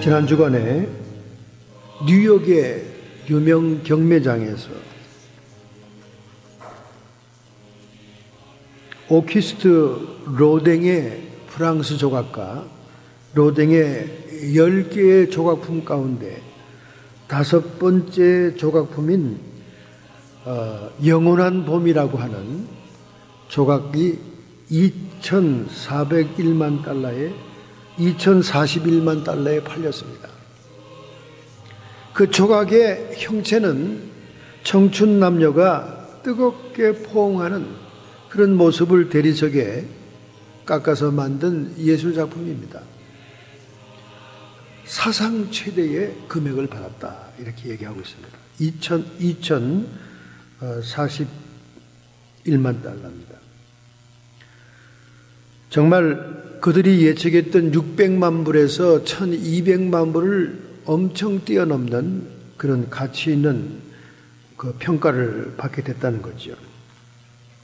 지난 주간에 뉴욕의 유명 경매장에서 오키스트 로댕의 프랑스 조각가 로댕의 10개의 조각품 가운데 5번째 조각품인 영원한 봄이라고 하는 조각이 2,401만 달러에 2,041만 달러에 팔렸습니다. 그 조각의 형체는 청춘 남녀가 뜨겁게 포옹하는 그런 모습을 대리석에 깎아서 만든 예술작품입니다. 사상 최대의 금액을 받았다 이렇게 얘기하고 있습니다. 2,041만 달러입니다. 정말 그들이 예측했던 600만 불에서 1,200만 불을 엄청 뛰어넘는 그런 가치 있는 그 평가를 받게 됐다는 거죠.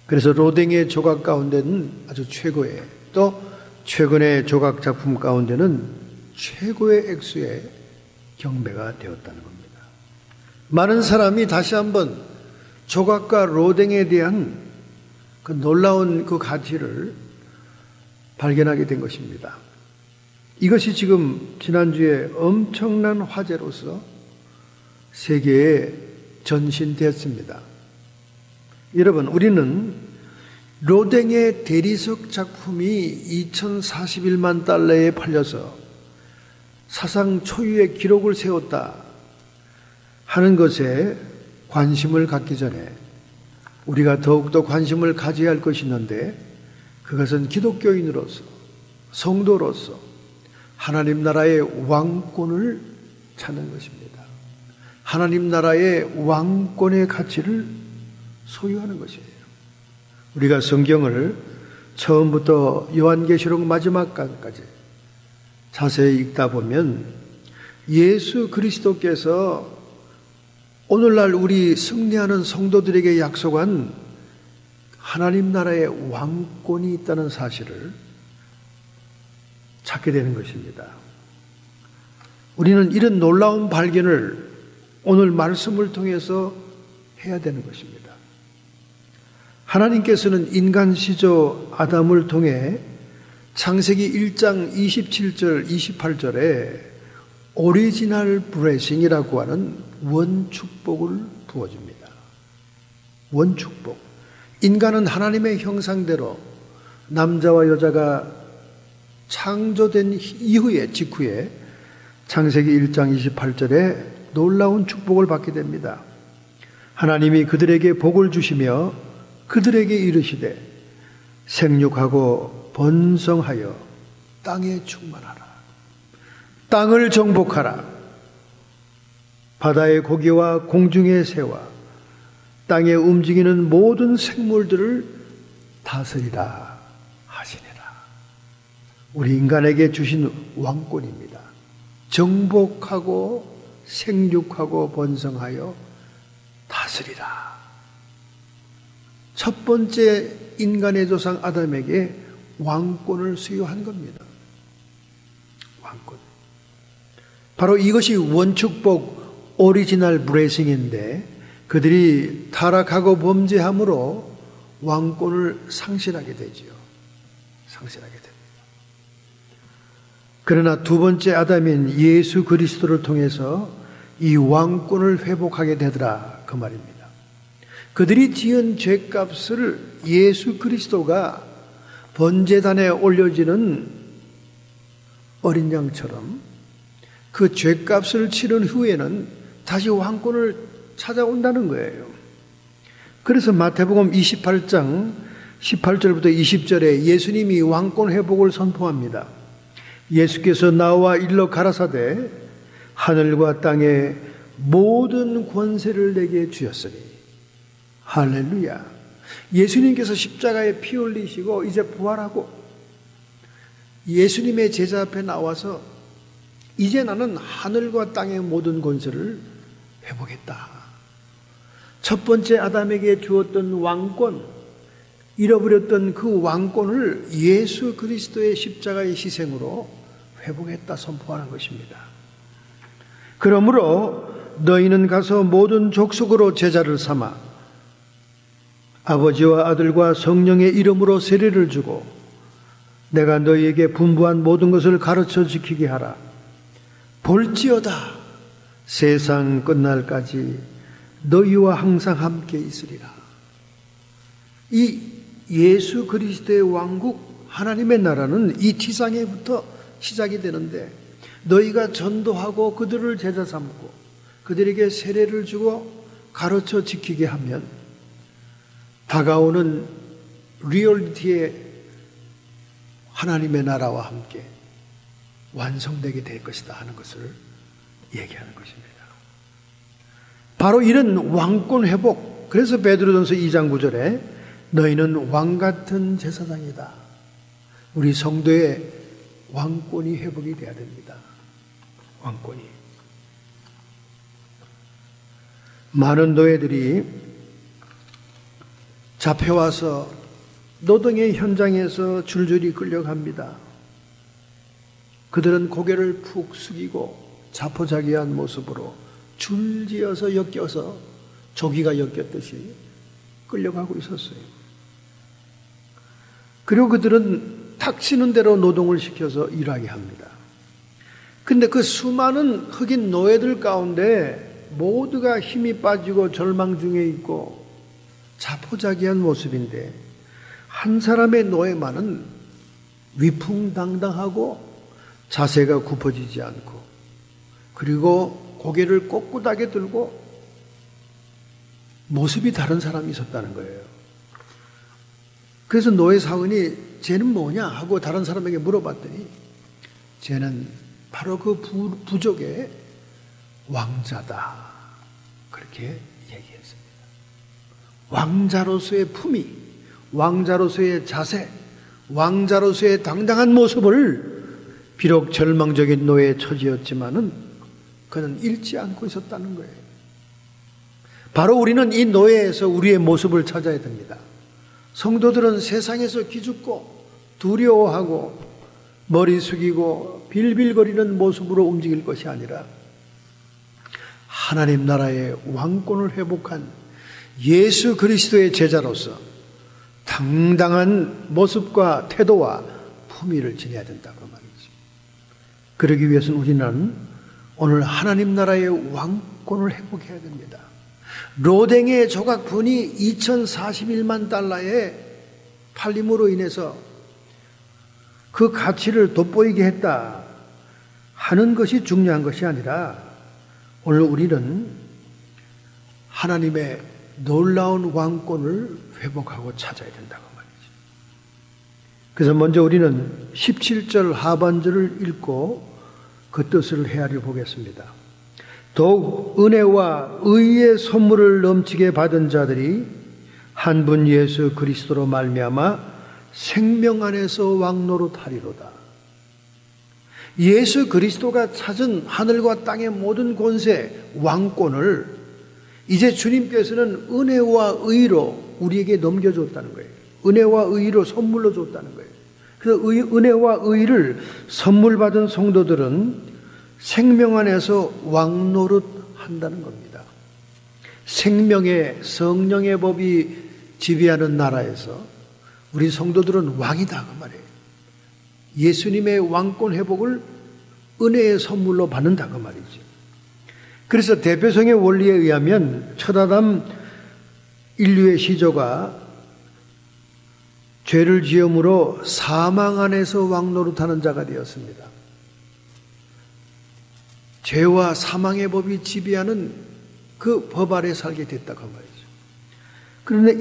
그래서 로댕의 조각 가운데는 아주 최고의, 또 최근의 조각 작품 가운데는 최고의 액수의 경매가 되었다는 겁니다. 많은 사람이 다시 한번 조각가 로댕에 대한 그 놀라운 그 가치를 발견하게 된 것입니다. 이것이 지금 지난주에 엄청난 화제로서 세계에 전신되었습니다. 여러분, 우리는 로댕의 대리석 작품이 2,041만 달러에 팔려서 사상 초유의 기록을 세웠다 하는 것에 관심을 갖기 전에 우리가 더욱더 관심을 가져야 할 것이 있는데, 그것은 기독교인으로서, 성도로서 하나님 나라의 왕권을 찾는 것입니다. 하나님 나라의 왕권의 가치를 소유하는 것이에요. 우리가 성경을 처음부터 요한계시록 마지막까지 자세히 읽다 보면 예수 그리스도께서 오늘날 우리 승리하는 성도들에게 약속한 하나님 나라의 왕권이 있다는 사실을 찾게 되는 것입니다. 우리는 이런 놀라운 발견을 오늘 말씀을 통해서 해야 되는 것입니다. 하나님께서는 인간 시조 아담을 통해 창세기 1장 27절 28절에 오리지널 블레싱이라고 하는 원축복을 부어줍니다. 원축복. 인간은 하나님의 형상대로 남자와 여자가 창조된 직후에 창세기 1장 28절에 놀라운 축복을 받게 됩니다. 하나님이 그들에게 복을 주시며 그들에게 이르시되 생육하고 번성하여 땅에 충만하라. 땅을 정복하라. 바다의 고기와 공중의 새와 땅에 움직이는 모든 생물들을 다스리라 하시니라. 우리 인간에게 주신 왕권입니다. 정복하고 생육하고 번성하여 다스리라. 첫 번째 인간의 조상 아담에게 왕권을 수여한 겁니다. 왕권. 바로 이것이 원축복 오리지널 블레싱인데, 그들이 타락하고 범죄함으로 왕권을 상실하게 되지요. 상실하게 됩니다. 그러나 두 번째 아담인 예수 그리스도를 통해서 이 왕권을 회복하게 되더라 그 말입니다. 그들이 지은 죄값을 예수 그리스도가 번제단에 올려지는 어린 양처럼 그 죄값을 치른 후에는 다시 왕권을 찾아온다는 거예요. 그래서 마태복음 28장 18절부터 20절에 예수님이 왕권 회복을 선포합니다. 예수께서 나와 일러 가라사대 하늘과 땅의 모든 권세를 내게 주셨으니. 할렐루야. 예수님께서 십자가에 피 흘리시고 이제 부활하고 예수님의 제자 앞에 나와서 이제 나는 하늘과 땅의 모든 권세를 회복했다. 첫 번째 아담에게 주었던 왕권, 잃어버렸던 그 왕권을 예수 그리스도의 십자가의 희생으로 회복했다 선포하는 것입니다. 그러므로 너희는 가서 모든 족속으로 제자를 삼아 아버지와 아들과 성령의 이름으로 세례를 주고 내가 너희에게 분부한 모든 것을 가르쳐 지키게 하라. 볼지어다 세상 끝날까지 너희와 항상 함께 있으리라. 이 예수 그리스도의 왕국 하나님의 나라는 이 지상에부터 시작이 되는데 너희가 전도하고 그들을 제자 삼고 그들에게 세례를 주고 가르쳐 지키게 하면 다가오는 리얼리티의 하나님의 나라와 함께 완성되게 될 것이다 하는 것을 얘기하는 것입니다. 바로 이런 왕권 회복, 그래서 베드로전서 2장 9절에 너희는 왕같은 제사장이다. 우리 성도의 왕권이 회복이 돼야 됩니다. 왕권이. 많은 노예들이 잡혀와서 노동의 현장에서 줄줄이 끌려갑니다. 그들은 고개를 푹 숙이고 자포자기한 모습으로 줄지어서 엮여서 조기가 엮였듯이 끌려가고 있었어요. 그리고 그들은 닥치는 대로 노동을 시켜서 일하게 합니다. 근데 그 수많은 흑인 노예들 가운데 모두가 힘이 빠지고 절망 중에 있고 자포자기한 모습인데 한 사람의 노예만은 위풍당당하고 자세가 굽어지지 않고 그리고 고개를 꼿꼿하게 들고 모습이 다른 사람이 있었다는 거예요. 그래서 노예 사원이 쟤는 뭐냐 하고 다른 사람에게 물어봤더니 쟤는 바로 그 부족의 왕자다. 그렇게 얘기했습니다. 왕자로서의 품위, 왕자로서의 자세, 왕자로서의 당당한 모습을 비록 절망적인 노예의 처지였지만은 그는 잃지 않고 있었다는 거예요. 바로 우리는 이 노예에서 우리의 모습을 찾아야 됩니다. 성도들은 세상에서 기죽고 두려워하고 머리 숙이고 빌빌거리는 모습으로 움직일 것이 아니라 하나님 나라의 왕권을 회복한 예수 그리스도의 제자로서 당당한 모습과 태도와 품위를 지녀야 된다고 말이죠. 그러기 위해서는 우리는 오늘 하나님 나라의 왕권을 회복해야 됩니다. 로댕의 조각분이 2041만 달러의 팔림으로 인해서 그 가치를 돋보이게 했다 하는 것이 중요한 것이 아니라 오늘 우리는 하나님의 놀라운 왕권을 회복하고 찾아야 된다고 말이죠. 그래서 먼저 우리는 17절 하반절을 읽고 그 뜻을 헤아려 보겠습니다. 더욱 은혜와 의의 선물을 넘치게 받은 자들이 한 분 예수 그리스도로 말미암아 생명 안에서 왕노릇하리로다. 예수 그리스도가 찾은 하늘과 땅의 모든 권세, 왕권을 이제 주님께서는 은혜와 의로 우리에게 넘겨줬다는 거예요. 은혜와 의로 선물로 줬다는 거예요. 그래서 은혜와 의를 선물 받은 성도들은 생명 안에서 왕노릇 한다는 겁니다. 생명의 성령의 법이 지배하는 나라에서 우리 성도들은 왕이다 그 말이에요. 예수님의 왕권 회복을 은혜의 선물로 받는다 그 말이죠. 그래서 대표성의 원리에 의하면 첫 아담 인류의 시조가 죄를 지음으로 사망 안에서 왕노릇하는 자가 되었습니다. 죄와 사망의 법이 지배하는 그 법 아래 살게 됐다고 말이죠. 그런데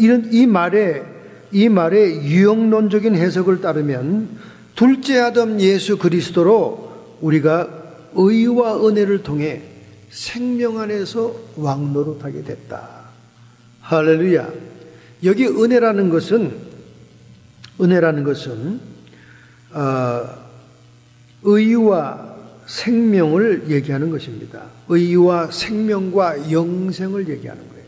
이 말의 유형론적인 해석을 따르면 둘째 아담 예수 그리스도로 우리가 의와 은혜를 통해 생명 안에서 왕노릇하게 됐다. 할렐루야. 여기 은혜라는 것은 의와 생명을 얘기하는 것입니다. 의와 생명과 영생을 얘기하는 거예요.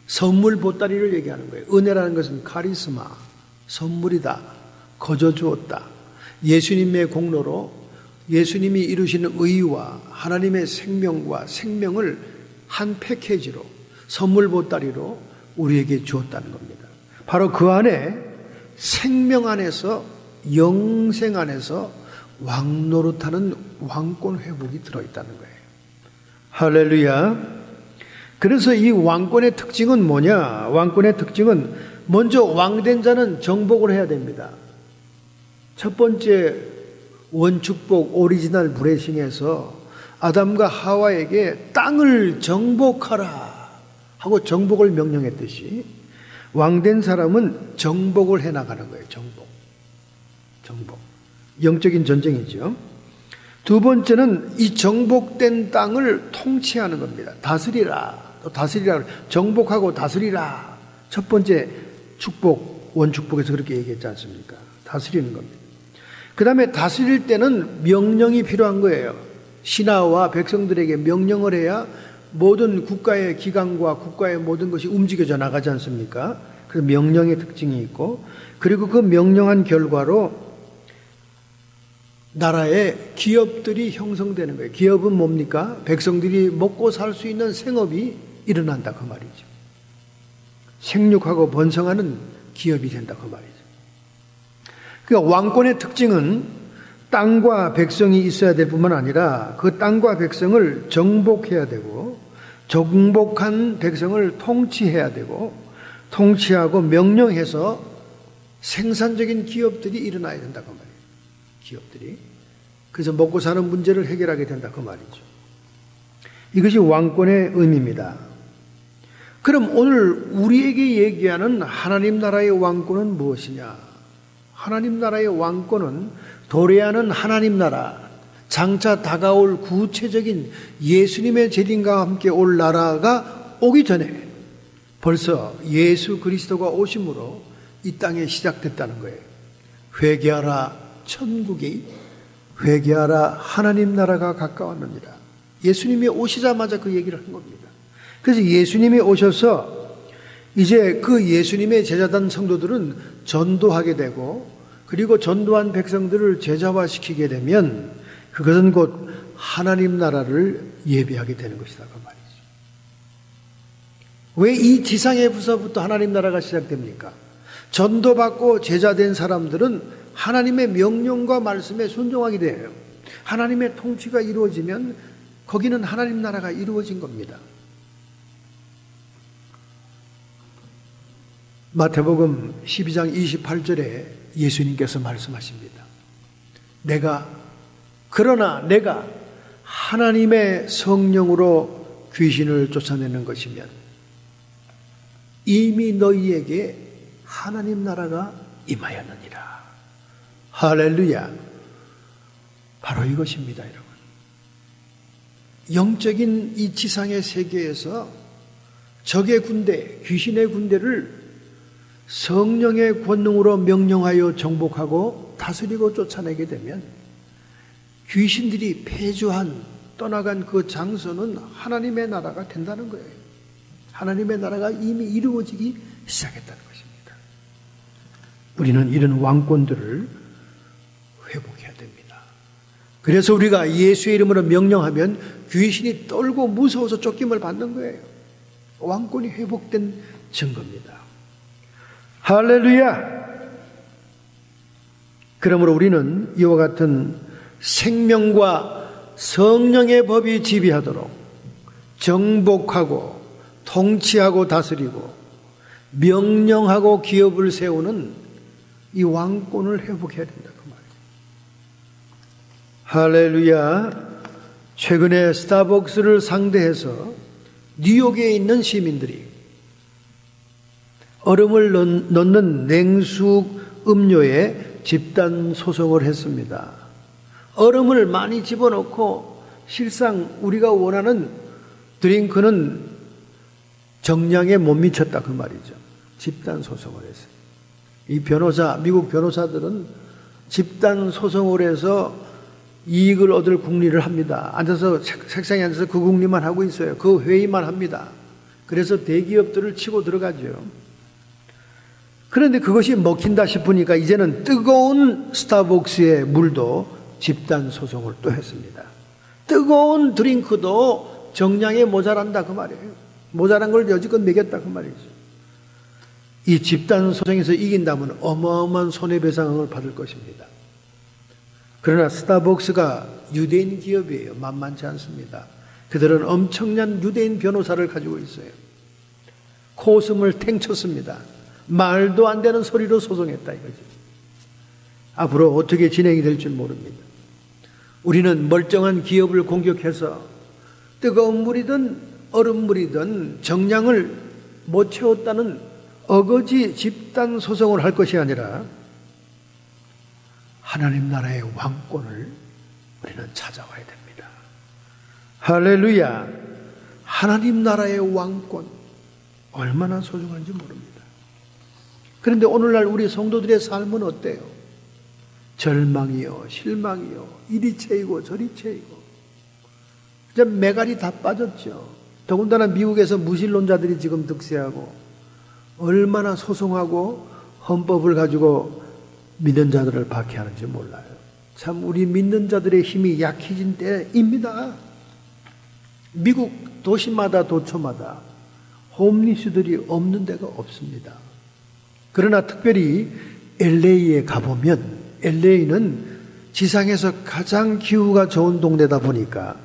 선물 보따리를 얘기하는 거예요. 은혜라는 것은 카리스마, 선물이다. 거저 주었다. 예수님의 공로로 예수님이 이루시는 의와 하나님의 생명과 생명을 한 패키지로 선물 보따리로 우리에게 주었다는 겁니다. 바로 그 안에 생명 안에서 영생 안에서 왕노릇하는 왕권 회복이 들어있다는 거예요. 할렐루야. 그래서 이 왕권의 특징은 뭐냐? 왕권의 특징은 먼저 왕된 자는 정복을 해야 됩니다. 첫 번째 원축복 오리지널 브레싱에서 아담과 하와에게 땅을 정복하라 하고 정복을 명령했듯이 왕된 사람은 정복을 해나가는 거예요. 정복. 영적인 전쟁이죠. 두 번째는 이 정복된 땅을 통치하는 겁니다. 다스리라. 정복하고 다스리라. 첫 번째 축복, 원축복에서 그렇게 얘기했지 않습니까? 다스리는 겁니다. 그 다음에 다스릴 때는 명령이 필요한 거예요. 신하와 백성들에게 명령을 해야 모든 국가의 기관과 국가의 모든 것이 움직여져 나가지 않습니까? 그래서 명령의 특징이 있고, 그리고 그 명령한 결과로 나라의 기업들이 형성되는 거예요. 기업은 뭡니까? 백성들이 먹고 살 수 있는 생업이 일어난다 그 말이죠. 생육하고 번성하는 기업이 된다 그 말이죠. 그러니까 왕권의 특징은 땅과 백성이 있어야 될 뿐만 아니라 그 땅과 백성을 정복해야 되고, 정복한 백성을 통치해야 되고, 통치하고 명령해서 생산적인 기업들이 일어나야 된다 그 말이에요. 기업들이. 그래서 먹고 사는 문제를 해결하게 된다 그 말이죠. 이것이 왕권의 의미입니다. 그럼 오늘 우리에게 얘기하는 하나님 나라의 왕권은 무엇이냐? 하나님 나라의 왕권은 도래하는 하나님 나라, 장차 다가올 구체적인 예수님의 재림과 함께 올 나라가 오기 전에 벌써 예수 그리스도가 오심으로 이 땅에 시작됐다는 거예요. 회개하라 천국이, 회개하라 하나님 나라가 가까웠느니라. 예수님이 오시자마자 그 얘기를 한 겁니다. 그래서 예수님이 오셔서 이제 그 예수님의 제자단 성도들은 전도하게 되고, 그리고 전도한 백성들을 제자화시키게 되면 그것은 곧 하나님 나라를 예비하게 되는 것이다 그 말이죠. 왜 이 지상에서부터 하나님 나라가 시작됩니까? 전도받고 제자된 사람들은 하나님의 명령과 말씀에 순종하게 돼요. 하나님의 통치가 이루어지면 거기는 하나님 나라가 이루어진 겁니다. 마태복음 12장 28절에 예수님께서 말씀하십니다. 그러나 내가 하나님의 성령으로 귀신을 쫓아내는 것이면 이미 너희에게 하나님 나라가 임하였느니라. 할렐루야. 바로 이것입니다, 여러분. 영적인 이 지상의 세계에서 적의 군대, 귀신의 군대를 성령의 권능으로 명령하여 정복하고 다스리고 쫓아내게 되면 귀신들이 폐주한 떠나간 그 장소는 하나님의 나라가 된다는 거예요. 하나님의 나라가 이미 이루어지기 시작했다는 것입니다. 우리는 이런 왕권들을 회복해야 됩니다. 그래서 우리가 예수의 이름으로 명령하면 귀신이 떨고 무서워서 쫓김을 받는 거예요. 왕권이 회복된 증거입니다. 할렐루야! 그러므로 우리는 이와 같은 생명과 성령의 법이 지배하도록 정복하고 통치하고 다스리고 명령하고 기업을 세우는 이 왕권을 회복해야 된다 그 말이에요. 할렐루야! 최근에 스타벅스를 상대해서 뉴욕에 있는 시민들이 얼음을 넣는 냉수 음료에 집단 소송을 했습니다. 얼음을 많이 집어넣고 실상 우리가 원하는 드링크는 정량에 못 미쳤다 그 말이죠. 집단 소송을 했어요. 이 미국 변호사들은 집단 소송을 해서 이익을 얻을 국리를 합니다. 앉아서 책상에 앉아서 그 국리만 하고 있어요. 그 회의만 합니다. 그래서 대기업들을 치고 들어가죠. 그런데 그것이 먹힌다 싶으니까 이제는 뜨거운 스타벅스의 물도 집단 소송을 또 했습니다. 뜨거운 드링크도 정량에 모자란다 그 말이에요. 모자란 걸 여지껏 먹였다 그 말이죠. 이 집단 소송에서 이긴다면 어마어마한 손해배상을 받을 것입니다. 그러나 스타벅스가 유대인 기업이에요. 만만치 않습니다. 그들은 엄청난 유대인 변호사를 가지고 있어요. 코웃음을 탱쳤습니다. 말도 안 되는 소리로 소송했다 이거죠. 앞으로 어떻게 진행이 될지 모릅니다. 우리는 멀쩡한 기업을 공격해서 뜨거운 물이든 얼음물이든 정량을 못 채웠다는 어거지 집단 소송을 할 것이 아니라 하나님 나라의 왕권을 우리는 찾아와야 됩니다. 할렐루야. 하나님 나라의 왕권 얼마나 소중한지 모릅니다. 그런데 오늘날 우리 성도들의 삶은 어때요? 절망이요, 실망이요, 이리 채이고 저리 채이고 이제 매갈이 다 빠졌죠. 더군다나 미국에서 무신론자들이 지금 득세하고 얼마나 소송하고 헌법을 가지고 믿는 자들을 박해하는지 몰라요. 참 우리 믿는 자들의 힘이 약해진 때입니다. 미국 도시마다 도처마다 홈리스들이 없는 데가 없습니다. 그러나 특별히 LA에 가보면 LA는 지상에서 가장 기후가 좋은 동네다 보니까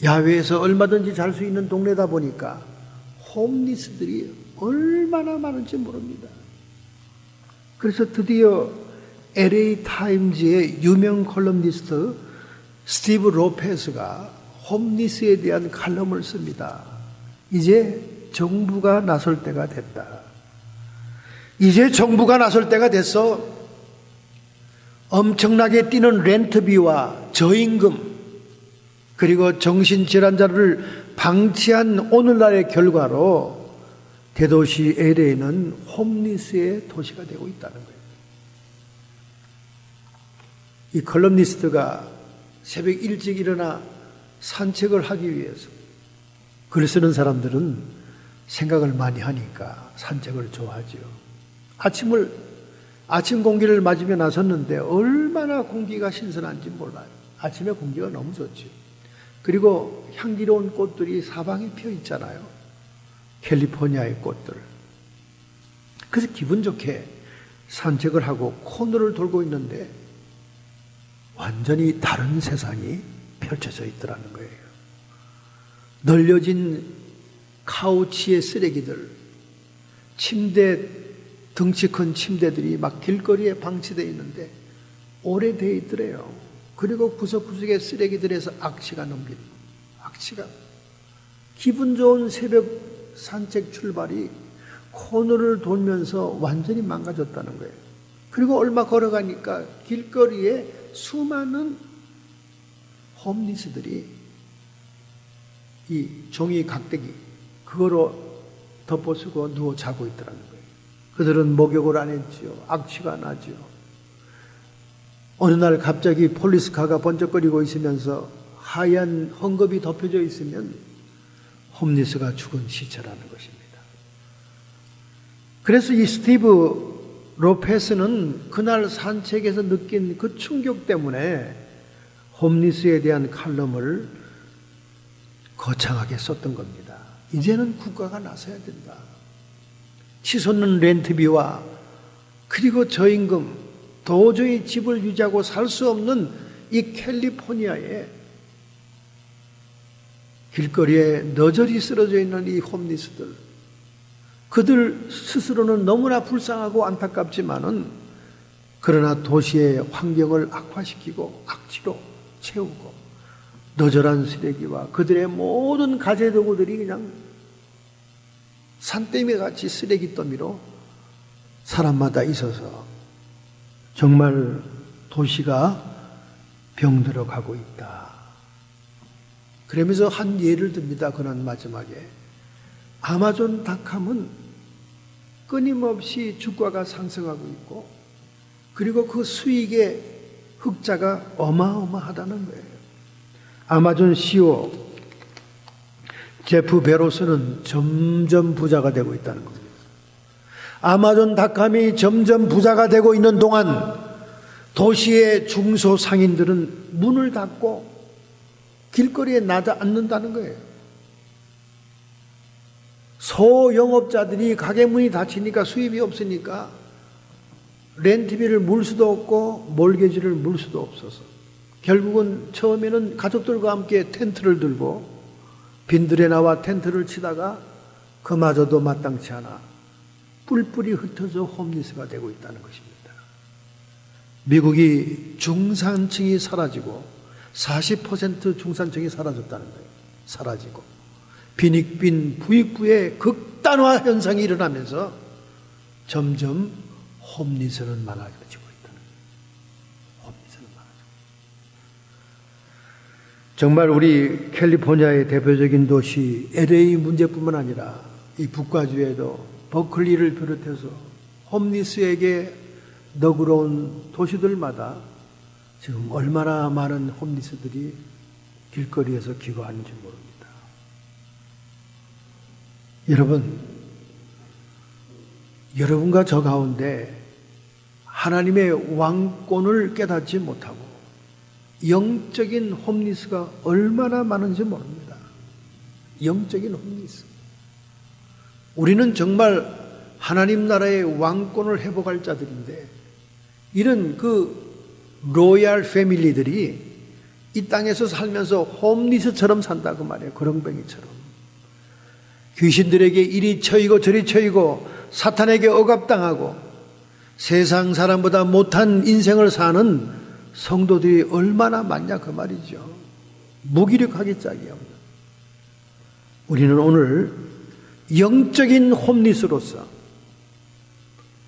야외에서 얼마든지 잘 수 있는 동네다 보니까 홈리스들이 얼마나 많은지 모릅니다. 그래서 드디어 LA 타임즈의 유명 컬럼니스트 스티브 로페스가 홈리스에 대한 칼럼을 씁니다. 이제 정부가 나설 때가 됐다. 이제 정부가 나설 때가 됐어. 엄청나게 뛰는 렌트비와 저임금 그리고 정신질환자를 방치한 오늘날의 결과로 대도시 LA는 홈리스의 도시가 되고 있다는 거예요. 이 컬럼니스트가 새벽 일찍 일어나 산책을 하기 위해서 글 쓰는 사람들은 생각을 많이 하니까 산책을 좋아하죠. 아침 공기를 맞으며 나섰는데 얼마나 공기가 신선한지 몰라요. 아침에 공기가 너무 좋죠. 그리고 향기로운 꽃들이 사방에 펴 있잖아요. 캘리포니아의 꽃들. 그래서 기분 좋게 산책을 하고 코너를 돌고 있는데 완전히 다른 세상이 펼쳐져 있더라는 거예요. 널려진 카우치의 쓰레기들, 침대, 덩치 큰 침대들이 막 길거리에 방치되어 있는데 오래되어 있더래요. 그리고 구석구석의 쓰레기들에서 악취가 넘기는 악취가. 기분 좋은 새벽 산책 출발이 코너를 돌면서 완전히 망가졌다는 거예요. 그리고 얼마 걸어가니까 길거리에 수많은 홈리스들이 이 종이 각대기 그거로 덮어쓰고 누워 자고 있더라는 거예요. 그들은 목욕을 안 했지요. 악취가 나지요. 어느 날 갑자기 폴리스카가 번쩍거리고 있으면서 하얀 헝겊이 덮여져 있으면 홈리스가 죽은 시체라는 것입니다. 그래서 이 스티브 로페스는 그날 산책에서 느낀 그 충격 때문에 홈리스에 대한 칼럼을 거창하게 썼던 겁니다. 이제는 국가가 나서야 된다. 치솟는 렌트비와 그리고 저임금, 도저히 집을 유지하고 살 수 없는 이 캘리포니아에 길거리에 너저리 쓰러져 있는 이 홈리스들, 그들 스스로는 너무나 불쌍하고 안타깝지만은 그러나 도시의 환경을 악화시키고 악취로 채우고 너절한 쓰레기와 그들의 모든 가재도구들이 그냥 산더미 같이 쓰레기 더미로 사람마다 있어서 정말 도시가 병들어 가고 있다. 그러면서 한 예를 듭니다. 그런 마지막에 아마존닷컴은 끊임없이 주가가 상승하고 있고 그리고 그 수익의 흑자가 어마어마하다는 거예요. 아마존 CEO 제프 베로스는 점점 부자가 되고 있다는 겁니다. 아마존닷컴이 점점 부자가 되고 있는 동안 도시의 중소상인들은 문을 닫고 길거리에 나다 앉는다는 거예요. 소영업자들이 가게 문이 닫히니까 수입이 없으니까 렌트비를 물 수도 없고 몰개지를 물 수도 없어서 결국은 처음에는 가족들과 함께 텐트를 들고 빈들에 나와 텐트를 치다가 그마저도 마땅치 않아 뿔뿔이 흩어져 홈리스가 되고 있다는 것입니다. 미국이 중산층이 사라지고 40% 중산층이 사라졌다는 거예요. 사라지고 빈익빈 부익부의 극단화 현상이 일어나면서 점점 홈리스는 많아지고 있다는 거예요. 홈리스는 많아지고. 정말 우리 캘리포니아의 대표적인 도시 LA 문제뿐만 아니라 이 북가주에도 버클리를 비롯해서 홈리스에게 너그러운 도시들마다 지금 얼마나 많은 홈리스들이 길거리에서 기거하는지 모릅니다. 여러분, 여러분과 저 가운데 하나님의 왕권을 깨닫지 못하고 영적인 홈리스가 얼마나 많은지 모릅니다. 영적인 홈리스. 우리는 정말 하나님 나라의 왕권을 회복할 자들인데 이런 그 로얄 패밀리들이 이 땅에서 살면서 홈리스처럼 산다고 말이에요. 거렁뱅이처럼. 귀신들에게 이리 처이고 저리 처이고 사탄에게 억압당하고 세상 사람보다 못한 인생을 사는 성도들이 얼마나 많냐 그 말이죠. 무기력하기 짝이 없는. 우리는 오늘 영적인 홈리스로서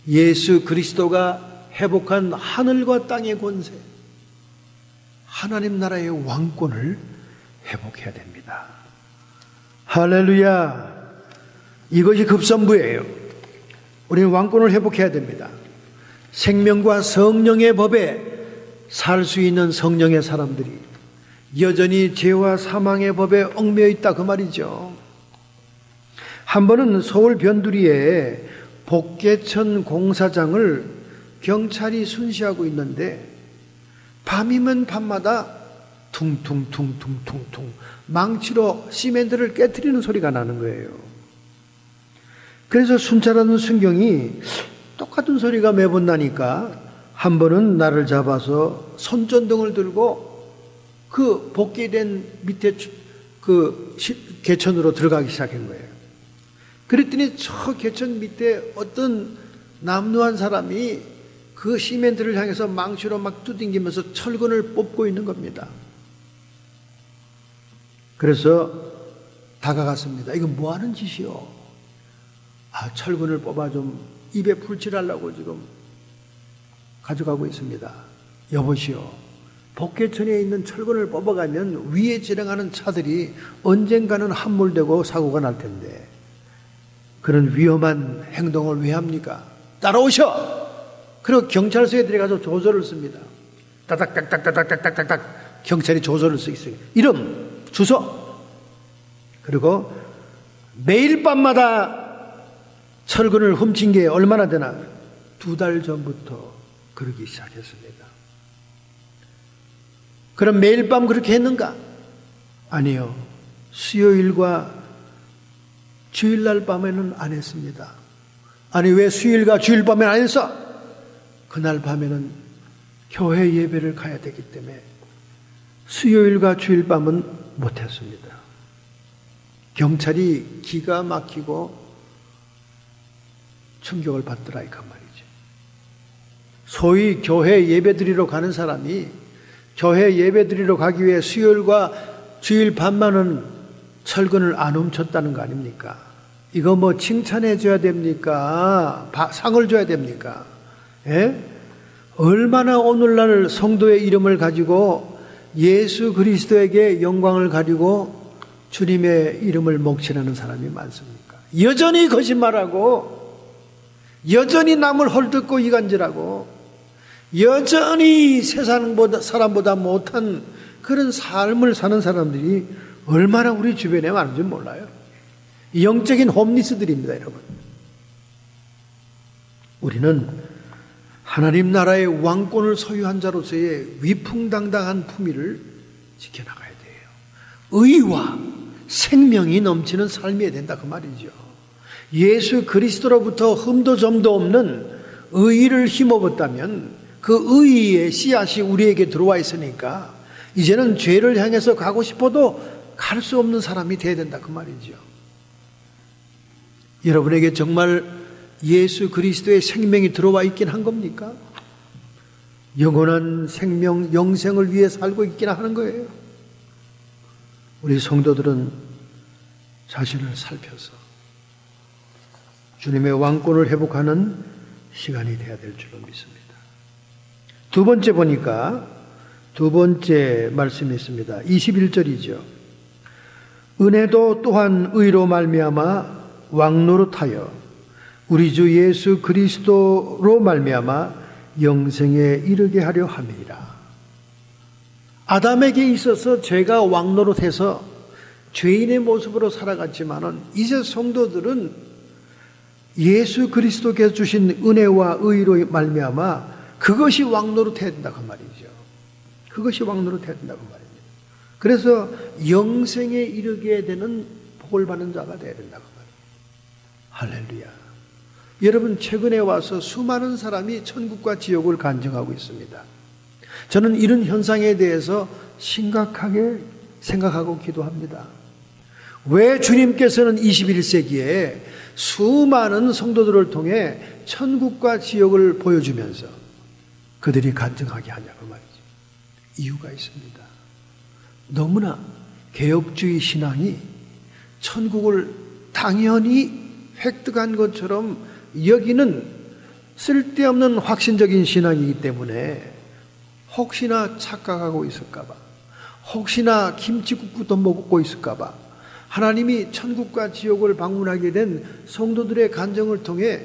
예수 그리스도가 회복한 하늘과 땅의 권세, 하나님 나라의 왕권을 회복해야 됩니다. 할렐루야. 이것이 급선부예요. 우리는 왕권을 회복해야 됩니다. 생명과 성령의 법에 살 수 있는 성령의 사람들이 여전히 죄와 사망의 법에 얽매여 있다 그 말이죠. 한 번은 서울 변두리에 복개천 공사장을 경찰이 순시하고 있는데 밤이면 밤마다 퉁퉁퉁퉁퉁퉁 망치로 시멘트를 깨트리는 소리가 나는 거예요. 그래서 순찰하는 순경이 똑같은 소리가 매번 나니까 한 번은 나를 잡아서 손전등을 들고 그 복개된 밑에 그 개천으로 들어가기 시작한 거예요. 그랬더니 저 개천 밑에 어떤 남루한 사람이 그 시멘트를 향해서 망치로 막 두들기면서 철근을 뽑고 있는 겁니다. 그래서 다가갔습니다. 이거 뭐 하는 짓이요? 철근을 뽑아 좀 입에 풀칠하려고 지금 가져가고 있습니다. 여보시오, 복개천에 있는 철근을 뽑아가면 위에 지나가는 차들이 언젠가는 함몰되고 사고가 날 텐데 그런 위험한 행동을 왜 합니까? 따라오셔! 그리고 경찰서에 들어가서 조서를 씁니다. 따닥따닥따닥따닥따닥 경찰이 조서를 쓰고 있어요. 이름, 주소. 그리고 매일 밤마다 철근을 훔친 게 얼마나 되나? 2달 전부터 그러기 시작했습니다. 그럼 매일 밤 그렇게 했는가? 아니요. 수요일과 주일날 밤에는 안 했습니다. 아니, 왜 수요일과 주일 밤에는 안 했어? 그날 밤에는 교회 예배를 가야 되기 때문에 수요일과 주일 밤은 못했습니다. 경찰이 기가 막히고 충격을 받더라 이 그 말이죠. 소위 교회 예배드리러 가는 사람이 교회 예배드리러 가기 위해 수요일과 주일 밤만은 철근을 안 훔쳤다는 거 아닙니까? 이거 뭐 칭찬해 줘야 됩니까? 상을 줘야 됩니까? 예? 얼마나 오늘날 성도의 이름을 가지고 예수 그리스도에게 영광을 가지고 주님의 이름을 목전하는 사람이 많습니까? 여전히 거짓말하고 여전히 남을 헐뜯고 이간질하고 여전히 세상 사람보다 못한 그런 삶을 사는 사람들이 얼마나 우리 주변에 많은지 몰라요. 영적인 홈리스들입니다, 여러분. 우리는 하나님 나라의 왕권을 소유한 자로서의 위풍당당한 품위를 지켜나가야 돼요. 의와 생명이 넘치는 삶이어야 된다 그 말이죠. 예수 그리스도로부터 흠도 점도 없는 의를 힘입었다면 그 의의 씨앗이 우리에게 들어와 있으니까 이제는 죄를 향해서 가고 싶어도 갈 수 없는 사람이 돼야 된다 그 말이죠. 여러분에게 정말 예수 그리스도의 생명이 들어와 있긴 한 겁니까? 영원한 생명, 영생을 위해 살고 있긴 하는 거예요. 우리 성도들은 자신을 살펴서 주님의 왕권을 회복하는 시간이 되어야 될 줄로 믿습니다. 두 번째 보니까 두 번째 말씀이 있습니다. 21절이죠. 은혜도 또한 의로 말미암아 왕노릇하여 우리 주 예수 그리스도로 말미암아 영생에 이르게 하려 함이라. 아담에게 있어서 죄가 왕노릇해서 죄인의 모습으로 살아갔지만은 이제 성도들은 예수 그리스도께서 주신 은혜와 의로 말미암아 그것이 왕노릇해야 된다 그 말이죠. 그것이 왕노릇해야 된다 그 말입니다. 그래서 영생에 이르게 되는 복을 받는 자가 되어야 된다 그 말이에요. 할렐루야. 여러분, 최근에 와서 수많은 사람이 천국과 지옥을 간증하고 있습니다. 저는 이런 현상에 대해서 심각하게 생각하고 기도합니다. 왜 주님께서는 21세기에 수많은 성도들을 통해 천국과 지옥을 보여주면서 그들이 간증하게 하냐고 말이죠. 이유가 있습니다. 너무나 개혁주의 신앙이 천국을 당연히 획득한 것처럼 여기는 쓸데없는 확신적인 신앙이기 때문에 혹시나 착각하고 있을까봐, 혹시나 김치국부터 먹고 있을까봐 하나님이 천국과 지옥을 방문하게 된 성도들의 간증을 통해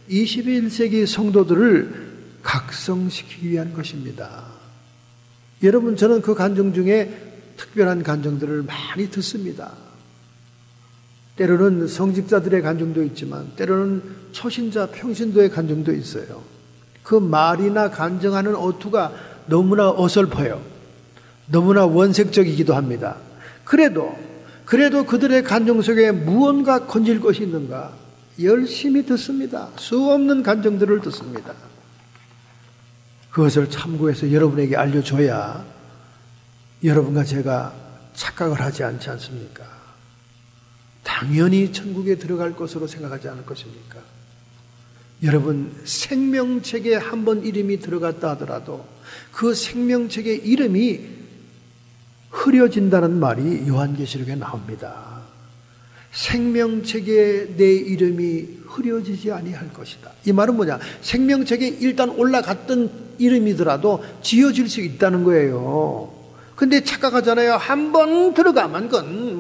21세기 성도들을 각성시키기 위한 것입니다. 여러분, 저는 그 간증 중에 특별한 간증들을 많이 듣습니다. 때로는 성직자들의 간증도 있지만 때로는 초신자 평신도의 간증도 있어요. 그 말이나 간증하는 어투가 너무나 어설퍼요. 너무나 원색적이기도 합니다. 그래도 그들의 간증 속에 무언가 건질 것이 있는가 열심히 듣습니다. 수없는 간증들을 듣습니다. 그것을 참고해서 여러분에게 알려줘야 여러분과 제가 착각을 하지 않지 않습니까? 당연히 천국에 들어갈 것으로 생각하지 않을 것입니까? 여러분, 생명책에 한번 이름이 들어갔다 하더라도 그 생명책의 이름이 흐려진다는 말이 요한계시록에 나옵니다. 생명책에 내 이름이 흐려지지 아니할 것이다. 이 말은 뭐냐? 생명책에 일단 올라갔던 이름이더라도 지어질 수 있다는 거예요. 근데 착각하잖아요. 한 번 들어가면 그건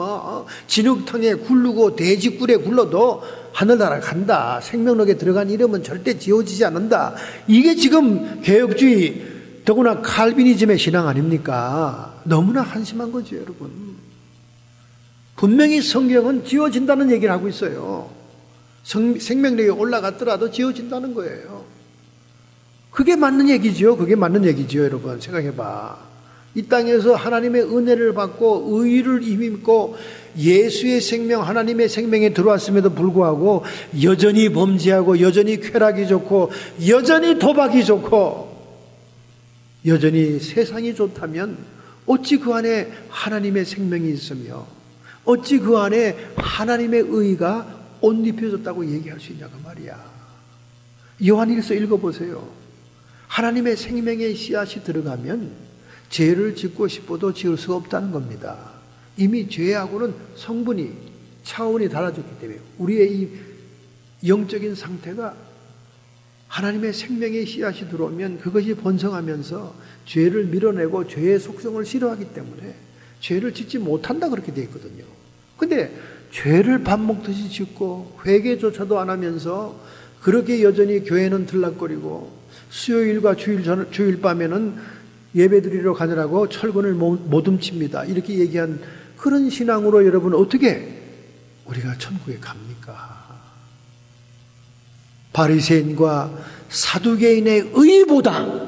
진흙탕에 굴르고 돼지굴에 굴러도 하늘나라 간다. 생명록에 들어간 이름은 절대 지워지지 않는다. 이게 지금 개혁주의, 더구나 칼비니즘의 신앙 아닙니까? 너무나 한심한 거죠, 여러분. 분명히 성경은 지워진다는 얘기를 하고 있어요. 생명력에 올라갔더라도 지워진다는 거예요. 그게 맞는 얘기죠. 그게 맞는 얘기죠, 여러분. 생각해봐. 이 땅에서 하나님의 은혜를 받고 의를 힘입고 예수의 생명, 하나님의 생명에 들어왔음에도 불구하고 여전히 범죄하고 여전히 쾌락이 좋고 여전히 도박이 좋고 여전히 세상이 좋다면 어찌 그 안에 하나님의 생명이 있으며 어찌 그 안에 하나님의 의가 옷 입혀졌다고 얘기할 수 있냐고 말이야. 요한일서 읽어보세요. 하나님의 생명의 씨앗이 들어가면 죄를 짓고 싶어도 지을 수가 없다는 겁니다. 이미 죄하고는 성분이, 차원이 달라졌기 때문에 우리의 이 영적인 상태가 하나님의 생명의 씨앗이 들어오면 그것이 번성하면서 죄를 밀어내고 죄의 속성을 싫어하기 때문에 죄를 짓지 못한다 그렇게 되어 있거든요. 근데 죄를 밥 먹듯이 짓고 회개조차도 안 하면서 그렇게 여전히 교회는 들락거리고 수요일과 주일 밤에는 예배드리러 가느라고 철근을 못 훔칩니다. 이렇게 얘기한 그런 신앙으로 여러분 어떻게 우리가 천국에 갑니까? 바리새인과 사두개인의 의보다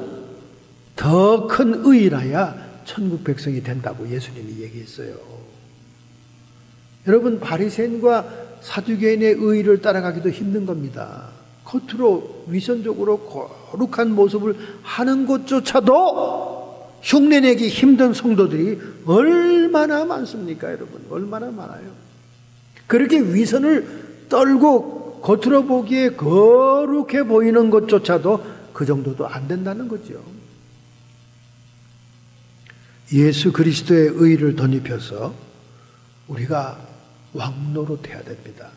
더 큰 의라야 천국 백성이 된다고 예수님이 얘기했어요. 여러분, 바리새인과 사두개인의 의를 따라가기도 힘든 겁니다. 겉으로 위선적으로 거룩한 모습을 하는 것조차도 흉내내기 힘든 성도들이 얼마나 많습니까, 여러분? 얼마나 많아요. 그렇게 위선을 떨고 겉으로 보기에 거룩해 보이는 것조차도 그 정도도 안 된다는 거죠. 예수 그리스도의 의를 덧입혀서 우리가 왕노릇해야 됩니다.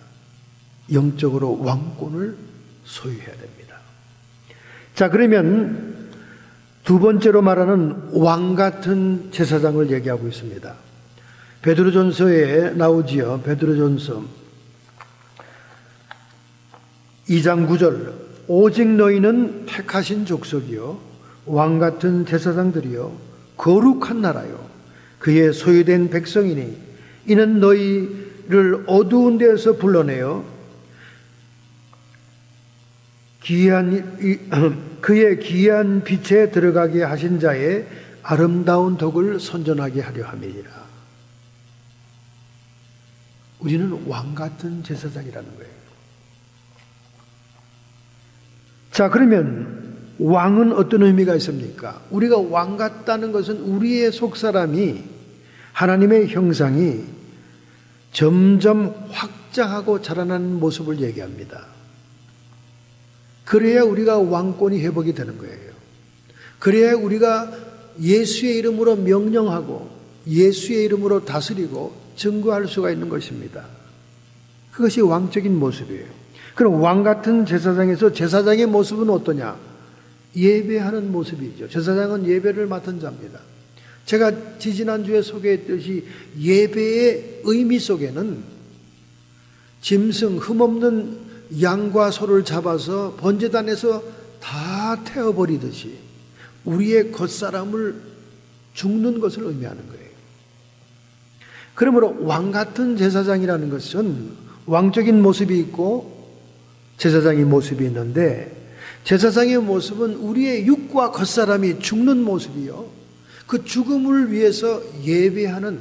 영적으로 왕권을 소유해야 됩니다. 자, 그러면 두 번째로 말하는 왕 같은 제사장을 얘기하고 있습니다. 베드로전서에 나오지요. 베드로전서 2장 9절, 오직 너희는 택하신 족속이요 왕 같은 제사장들이요 거룩한 나라요 그의 소유된 백성이니 이는 너희를 어두운 데에서 불러내어 그의 귀한 빛에 들어가게 하신 자의 아름다운 덕을 선전하게 하려 함이니라. 우리는 왕 같은 제사장이라는 거예요. 자, 그러면 왕은 어떤 의미가 있습니까? 우리가 왕 같다는 것은 우리의 속사람이, 하나님의 형상이 점점 확장하고 자라나는 모습을 얘기합니다. 그래야 우리가 왕권이 회복이 되는 거예요. 그래야 우리가 예수의 이름으로 명령하고 예수의 이름으로 다스리고 증거할 수가 있는 것입니다. 그것이 왕적인 모습이에요. 그럼 왕 같은 제사장에서 제사장의 모습은 어떠냐? 예배하는 모습이죠. 제사장은 예배를 맡은 자입니다. 제가 지지난주에 소개했듯이 예배의 의미 속에는 짐승, 흠없는 양과 소를 잡아서 번제단에서 다 태워버리듯이 우리의 겉사람을 죽는 것을 의미하는 거예요. 그러므로 왕 같은 제사장이라는 것은 왕적인 모습이 있고 제사장의 모습이 있는데, 제사장의 모습은 우리의 육과 겉사람이 죽는 모습이요, 그 죽음을 위해서 예배하는,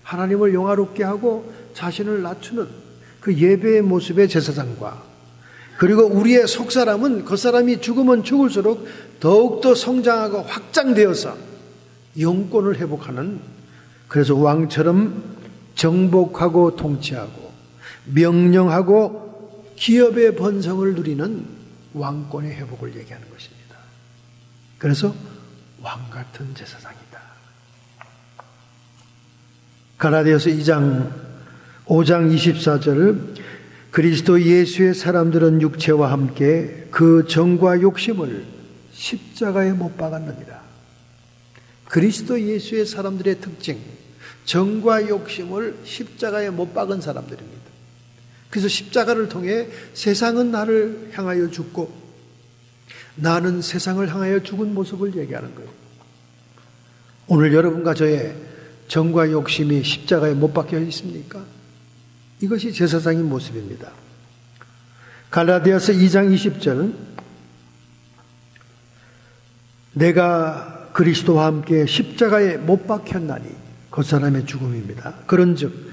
하나님을 영화롭게 하고 자신을 낮추는 그 예배의 모습의 제사장과, 그리고 우리의 속사람은 겉사람이 죽으면 죽을수록 더욱더 성장하고 확장되어서 영권을 회복하는, 그래서 왕처럼 정복하고 통치하고 명령하고 기업의 번성을 누리는 왕권의 회복을 얘기하는 것입니다. 그래서 왕 같은 제사장이다. 갈라디아서 5장 24절, 그리스도 예수의 사람들은 육체와 함께 그 정과 욕심을 십자가에 못 박았느니라. 그리스도 예수의 사람들의 특징, 정과 욕심을 십자가에 못 박은 사람들입니다. 그래서 십자가를 통해 세상은 나를 향하여 죽고 나는 세상을 향하여 죽은 모습을 얘기하는 거예요. 오늘 여러분과 저의 정과 욕심이 십자가에 못 박혀 있습니까? 이것이 제사장의 모습입니다. 갈라디아서 2장 20절, 내가 그리스도와 함께 십자가에 못 박혔나니, 겉사람의 죽음입니다. 그런즉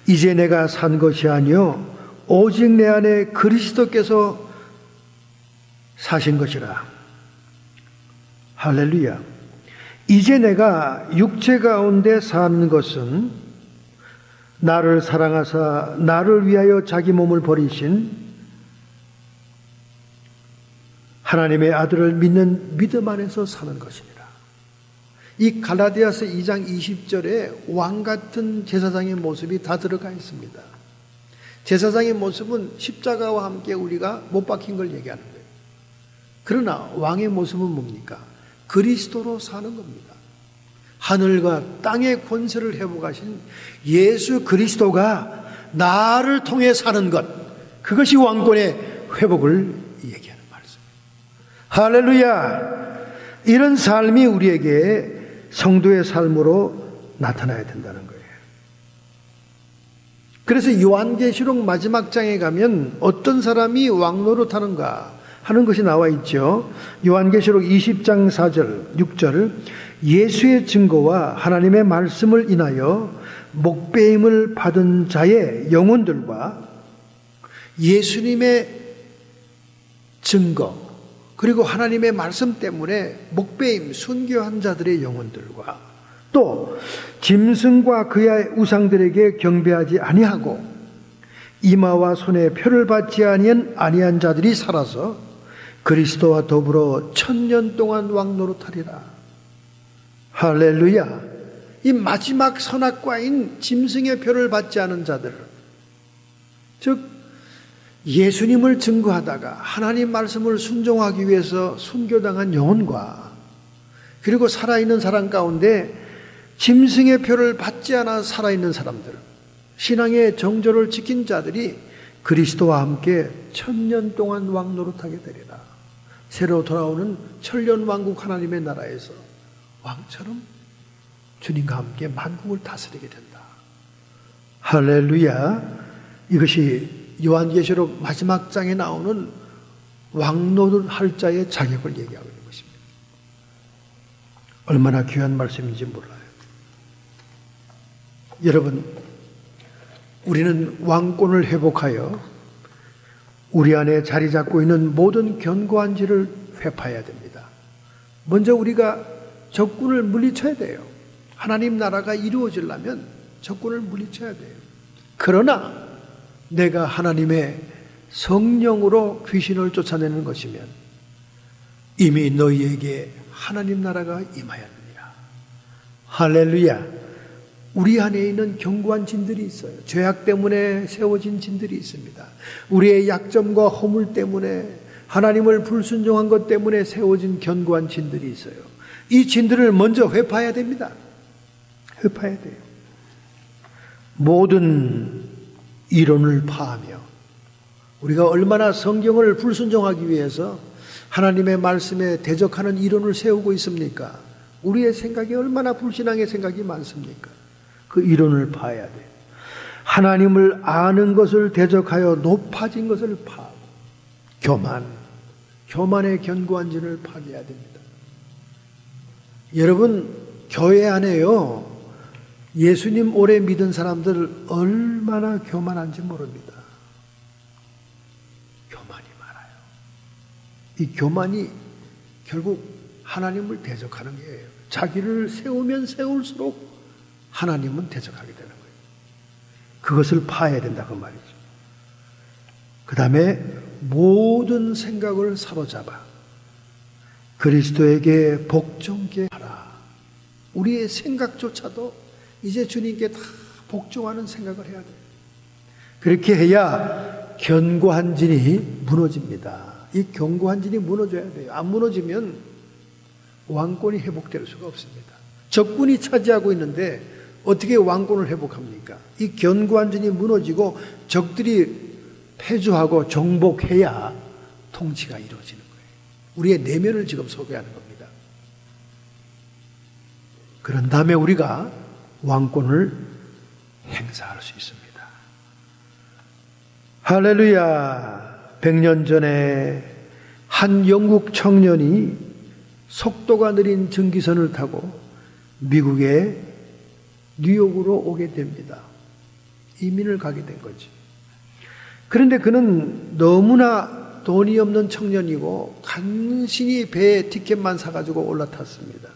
이제 내가 산 것이 아니요 오직 내 안에 그리스도께서 사신 것이라. 할렐루야. 이제 내가 육체 가운데 사는 것은 나를 사랑하사 나를 위하여 자기 몸을 버리신 하나님의 아들을 믿는 믿음 안에서 사는 것이니라. 이 갈라디아서 2장 20절에 왕 같은 제사장의 모습이 다 들어가 있습니다. 제사장의 모습은 십자가와 함께 우리가 못 박힌 걸 얘기하는 거예요. 그러나 왕의 모습은 뭡니까? 그리스도로 사는 겁니다. 하늘과 땅의 권세를 회복하신 예수 그리스도가 나를 통해 사는 것, 그것이 왕권의 회복을 얘기하는 말씀입니다. 할렐루야! 이런 삶이 우리에게 성도의 삶으로 나타나야 된다는 거예요. 그래서 요한계시록 마지막 장에 가면 어떤 사람이 왕노릇하는가 하는 것이 나와 있죠. 요한계시록 20장 4절 6절 예수의 증거와 하나님의 말씀을 인하여 목배임을 받은 자의 영혼들과 예수님의 증거 그리고 하나님의 말씀 때문에 목배임 순교한 자들의 영혼들과 또 짐승과 그의 우상들에게 경배하지 아니하고 이마와 손에 표를 받지 아니한 자들이 살아서 그리스도와 더불어 1000년 동안 왕노릇하리라. 할렐루야. 이 마지막 선악과인 짐승의 표를 받지 않은 자들, 즉 예수님을 증거하다가 하나님 말씀을 순종하기 위해서 순교당한 영혼과 그리고 살아있는 사람 가운데 짐승의 표를 받지 않아 살아있는 사람들, 신앙의 정조를 지킨 자들이 그리스도와 함께 1000년 동안 왕노릇하게 되리라. 새로 돌아오는 천년왕국 하나님의 나라에서 왕처럼 주님과 함께 만국을 다스리게 된다. 할렐루야. 이것이 요한계시록 마지막 장에 나오는 왕노릇할 자의 자격을 얘기하고 있는 것입니다. 얼마나 귀한 말씀인지 몰라요. 여러분, 우리는 왕권을 회복하여 우리 안에 자리 잡고 있는 모든 견고한 질을 회파해야 됩니다. 먼저 우리가 적군을 물리쳐야 돼요. 하나님 나라가 이루어지려면 적군을 물리쳐야 돼요. 그러나 내가 하나님의 성령으로 귀신을 쫓아내는 것이면 이미 너희에게 하나님 나라가 임하였느니라. 할렐루야. 우리 안에 있는 견고한 진들이 있어요. 죄악 때문에 세워진 진들이 있습니다. 우리의 약점과 허물 때문에 하나님을 불순종한 것 때문에 세워진 견고한 진들이 있어요. 이 진들을 먼저 회파해야 됩니다. 회파해야 돼요. 모든 이론을 파하며 우리가 얼마나 성경을 불순종하기 위해서 하나님의 말씀에 대적하는 이론을 세우고 있습니까? 우리의 생각이 얼마나 불신앙의 생각이 많습니까? 그 이론을 파야 돼요. 하나님을 아는 것을 대적하여 높아진 것을 파하고 교만의 견고한 진을 파괴해야 됩니다. 여러분, 교회 안에요, 예수님 오래 믿은 사람들 얼마나 교만한지 모릅니다. 교만이 많아요. 이 교만이 결국 하나님을 대적하는 거예요. 자기를 세우면 세울수록 하나님은 대적하게 되는 거예요. 그것을 파야 된다 그 말이죠. 그 다음에 모든 생각을 사로잡아 그리스도에게 복종케 하라. 우리의 생각조차도 이제 주님께 다 복종하는 생각을 해야 돼요. 그렇게 해야 견고한 진이 무너집니다. 이 견고한 진이 무너져야 돼요. 안 무너지면 왕권이 회복될 수가 없습니다. 적군이 차지하고 있는데 어떻게 왕권을 회복합니까? 이 견고한 진이 무너지고 적들이 패주하고 정복해야 통치가 이루어지는 거예요. 우리의 내면을 지금 소개하는 겁니다. 그런 다음에 우리가 왕권을 행사할 수 있습니다. 할렐루야. 100년 전에 한 영국 청년이 속도가 느린 전기선을 타고 미국의 뉴욕으로 오게 됩니다. 이민을 가게 된 거죠. 그런데 그는 너무나 돈이 없는 청년이고 간신히 배에 티켓만 사가지고 올라탔습니다.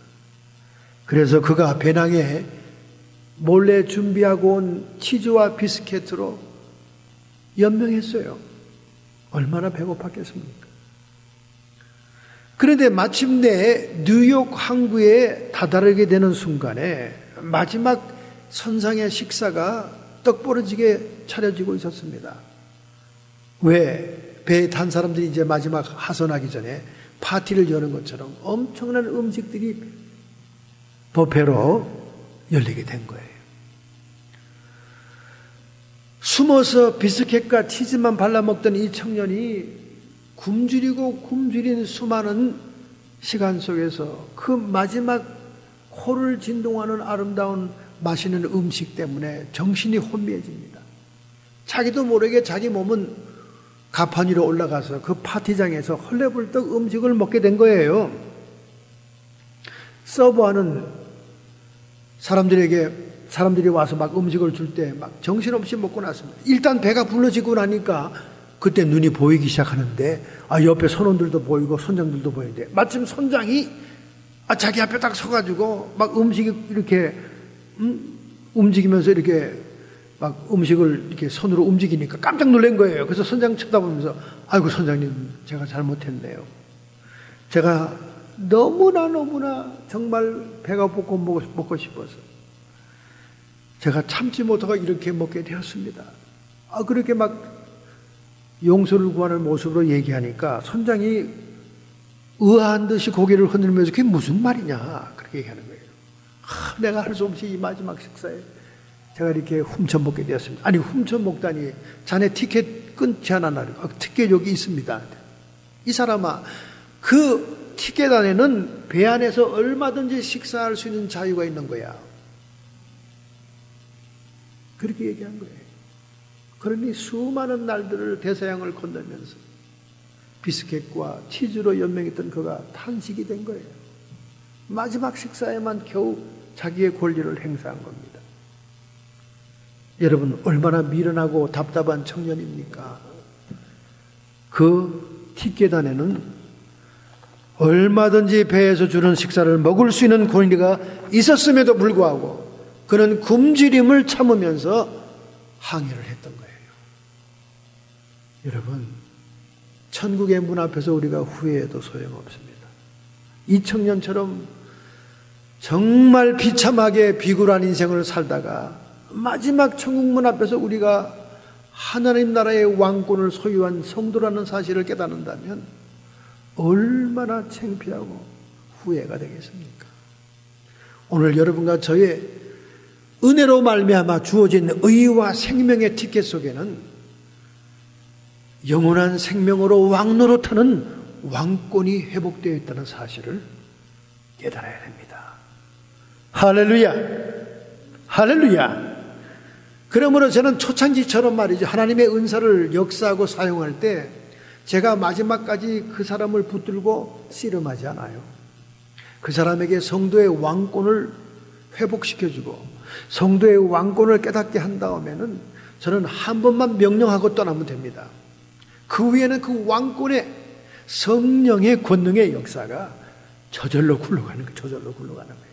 그래서 그가 배낭에 몰래 준비하고 온 치즈와 비스켓으로 연명했어요. 얼마나 배고팠겠습니까? 그런데 마침내 뉴욕 항구에 다다르게 되는 순간에 마지막 선상의 식사가 떡부러지게 차려지고 있었습니다. 왜? 배에 탄 사람들이 이제 마지막 하선하기 전에 파티를 여는 것처럼 엄청난 음식들이 버페로 열리게 된 거예요. 숨어서 비스켓과 치즈만 발라먹던 이 청년이 굶주린 수많은 시간 속에서 그 마지막 코를 진동하는 아름다운 맛있는 음식 때문에 정신이 혼미해집니다. 자기도 모르게 자기 몸은 가판 위로 올라가서 그 파티장에서 헐레벌떡 음식을 먹게 된 거예요. 서브하는 사람들이 와서 막 음식을 줄 때 막 정신없이 먹고 났습니다. 일단 배가 불러지고 나니까 그때 눈이 보이기 시작하는데 옆에 선원들도 보이고 선장들도 보이는데 마침 선장이 자기 앞에 딱 서가지고 막 음식이 이렇게 움직이면서 이렇게 막 음식을 이렇게 손으로 움직이니까 깜짝 놀란 거예요. 그래서 선장 쳐다보면서 아이고 선장님 제가 잘못했네요. 제가 너무나 정말 배가 고파 먹고 싶어서 제가 참지 못하고 이렇게 먹게 되었습니다. 그렇게 막 용서를 구하는 모습으로 얘기하니까 선장이 의아한 듯이 고개를 흔들면서 그게 무슨 말이냐 그렇게 얘기하는 거예요. 내가 할 수 없이 이 마지막 식사에 제가 이렇게 훔쳐먹게 되었습니다. 아니 훔쳐먹다니 자네 티켓 끊지 않았나? 티켓 여기 있습니다. 이 사람아 그 티켓 안에는 배 안에서 얼마든지 식사할 수 있는 자유가 있는 거야. 그렇게 얘기한 거예요. 그러니 수많은 날들을 대서양을 건너면서 비스켓과 치즈로 연명했던 그가 탄식이 된 거예요. 마지막 식사에만 겨우 자기의 권리를 행사한 겁니다. 여러분 얼마나 미련하고 답답한 청년입니까? 그 티켓 안에는 얼마든지 배에서 주는 식사를 먹을 수 있는 권리가 있었음에도 불구하고 그는 굶주림을 참으면서 항의를 했던 거예요. 여러분 천국의 문 앞에서 우리가 후회해도 소용없습니다. 이 청년처럼 정말 비참하게 비굴한 인생을 살다가 마지막 천국 문 앞에서 우리가 하나님 나라의 왕권을 소유한 성도라는 사실을 깨닫는다면 얼마나 창피하고 후회가 되겠습니까? 오늘 여러분과 저의 은혜로 말미암아 주어진 의와 생명의 티켓 속에는 영원한 생명으로 왕노릇하는 왕권이 회복되어 있다는 사실을 깨달아야 됩니다. 할렐루야! 할렐루야! 그러므로 저는 초창기처럼 말이죠. 하나님의 은사를 역사하고 사용할 때 제가 마지막까지 그 사람을 붙들고 씨름하지 않아요. 그 사람에게 성도의 왕권을 회복시켜주고 성도의 왕권을 깨닫게 한 다음에는 저는 한 번만 명령하고 떠나면 됩니다. 그 위에는 그 왕권의 성령의 권능의 역사가 저절로 굴러가는 거예요. 저절로 굴러가는 거예요.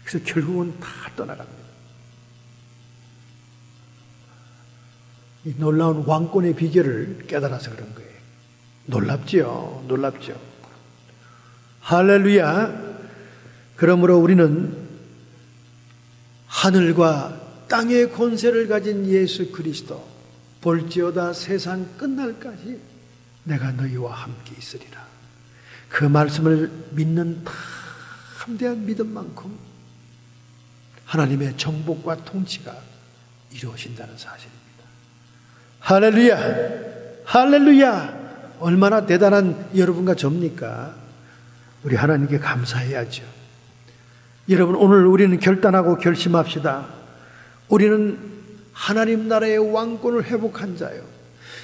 그래서 결국은 다 떠나갑니다. 이 놀라운 왕권의 비결을 깨달아서 그런 거예요. 놀랍지요. 놀랍죠. 할렐루야. 그러므로 우리는 하늘과 땅의 권세를 가진 예수 그리스도 볼지어다 세상 끝날까지 내가 너희와 함께 있으리라. 그 말씀을 믿는 담대한 믿음만큼 하나님의 정복과 통치가 이루어진다는 사실입니다. 할렐루야! 할렐루야! 얼마나 대단한 여러분과 접니까? 우리 하나님께 감사해야죠. 여러분 오늘 우리는 결단하고 결심합시다. 우리는 하나님 나라의 왕권을 회복한 자요.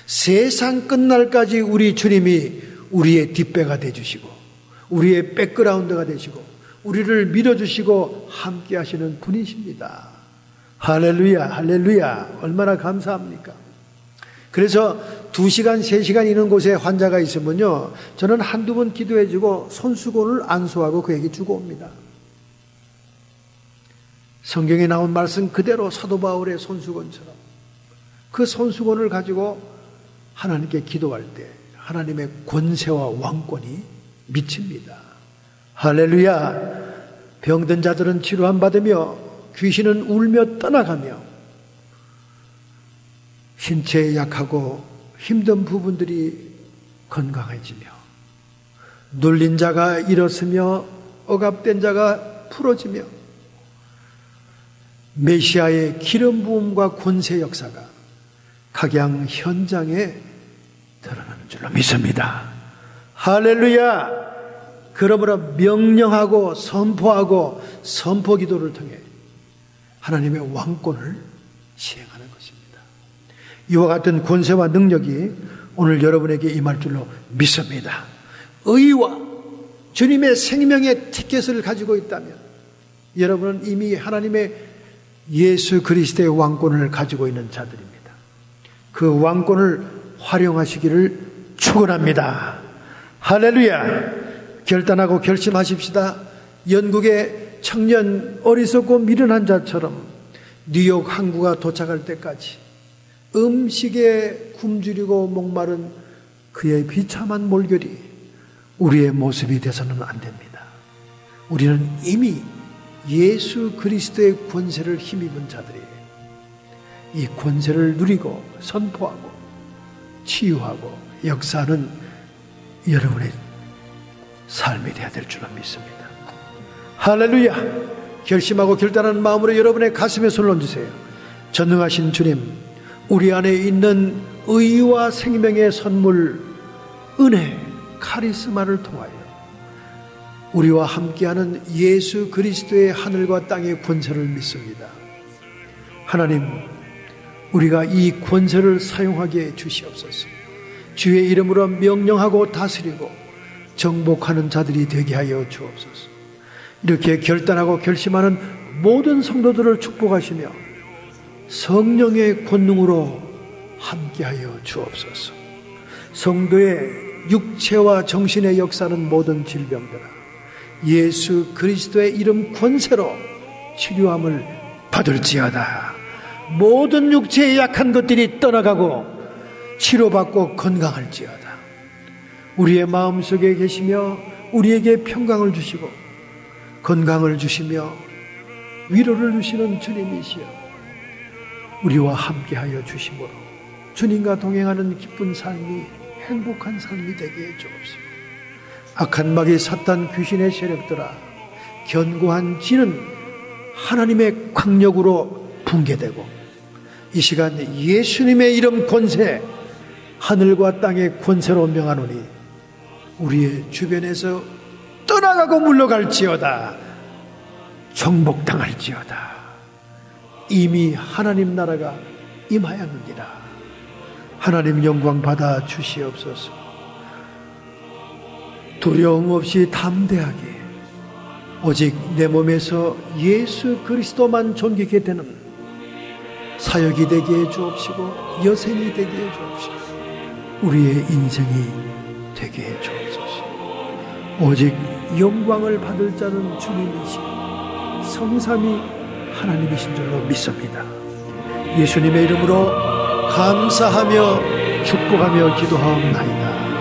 세상 끝날까지 우리 주님이 우리의 뒷배가 되주시고 우리의 백그라운드가 되시고 우리를 밀어주시고 함께 하시는 분이십니다. 할렐루야, 할렐루야. 얼마나 감사합니까? 그래서 2시간, 3시간 있는 곳에 환자가 있으면요, 저는 한두 번 기도해주고 손수건을 안수하고 그에게 주고 옵니다. 성경에 나온 말씀 그대로 사도 바울의 손수건처럼 그 손수건을 가지고 하나님께 기도할 때 하나님의 권세와 왕권이 미칩니다. 할렐루야. 병든 자들은 치료함 받으며 귀신은 울며 떠나가며 신체에 약하고 힘든 부분들이 건강해지며 눌린 자가 일어서며 억압된 자가 풀어지며 메시아의 기름 부음과 권세 역사가 각양 현장에 드러나는 줄로 믿습니다. 할렐루야. 그러므로 명령하고 선포하고 선포 기도를 통해 하나님의 왕권을 시행하는 것입니다. 이와 같은 권세와 능력이 오늘 여러분에게 임할 줄로 믿습니다. 의와 주님의 생명의 티켓을 가지고 있다면 여러분은 이미 하나님의 예수 그리스도의 왕권을 가지고 있는 자들입니다. 그 왕권을 활용하시기를 축원합니다. 할렐루야. 결단하고 결심하십시다. 영국의 청년 어리석고 미련한 자처럼 뉴욕 항구가 도착할 때까지 음식에 굶주리고 목마른 그의 비참한 몰결이 우리의 모습이 돼서는 안 됩니다. 우리는 이미 예수 그리스도의 권세를 힘입은 자들이에요. 이 권세를 누리고 선포하고 치유하고 역사하는 여러분의 삶이 되어야 될 줄로 믿습니다. 할렐루야. 결심하고 결단하는 마음으로 여러분의 가슴에 손을 얹으세요. 전능하신 주님, 우리 안에 있는 의와 생명의 선물, 은혜, 카리스마를 통하여 우리와 함께하는 예수 그리스도의 하늘과 땅의 권세를 믿습니다. 하나님, 우리가 이 권세를 사용하게 주시옵소서. 주의 이름으로 명령하고 다스리고 정복하는 자들이 되게 하여 주옵소서. 이렇게 결단하고 결심하는 모든 성도들을 축복하시며 성령의 권능으로 함께하여 주옵소서. 성도의 육체와 정신의 역사는 모든 질병들아 예수 그리스도의 이름 권세로 치료함을 받을지어다. 모든 육체의 약한 것들이 떠나가고 치료받고 건강할지어다. 우리의 마음속에 계시며 우리에게 평강을 주시고 건강을 주시며 위로를 주시는 주님이시여, 우리와 함께하여 주심으로 주님과 동행하는 기쁜 삶이 행복한 삶이 되게 해 주옵시고, 악한 마귀 사탄 귀신의 세력들아 견고한 지는 하나님의 강력으로 붕괴되고 이 시간 예수님의 이름 권세, 하늘과 땅의 권세로 명하노니 우리의 주변에서 떠나가고 물러갈지어다. 정복당할지어다. 이미 하나님 나라가 임하였느니라. 하나님 영광 받아 주시옵소서. 두려움 없이 담대하게 오직 내 몸에서 예수 그리스도만 존귀게 되는 사역이 되게 해 주옵시고 여생이 되게 해 주옵시고 우리의 인생이 되게 해 주옵소서. 오직 영광을 받을 자는 주님이시고 성삼위 하나님이신 줄로 믿습니다. 예수님의 이름으로 감사하며 축복하며 기도하옵나이다.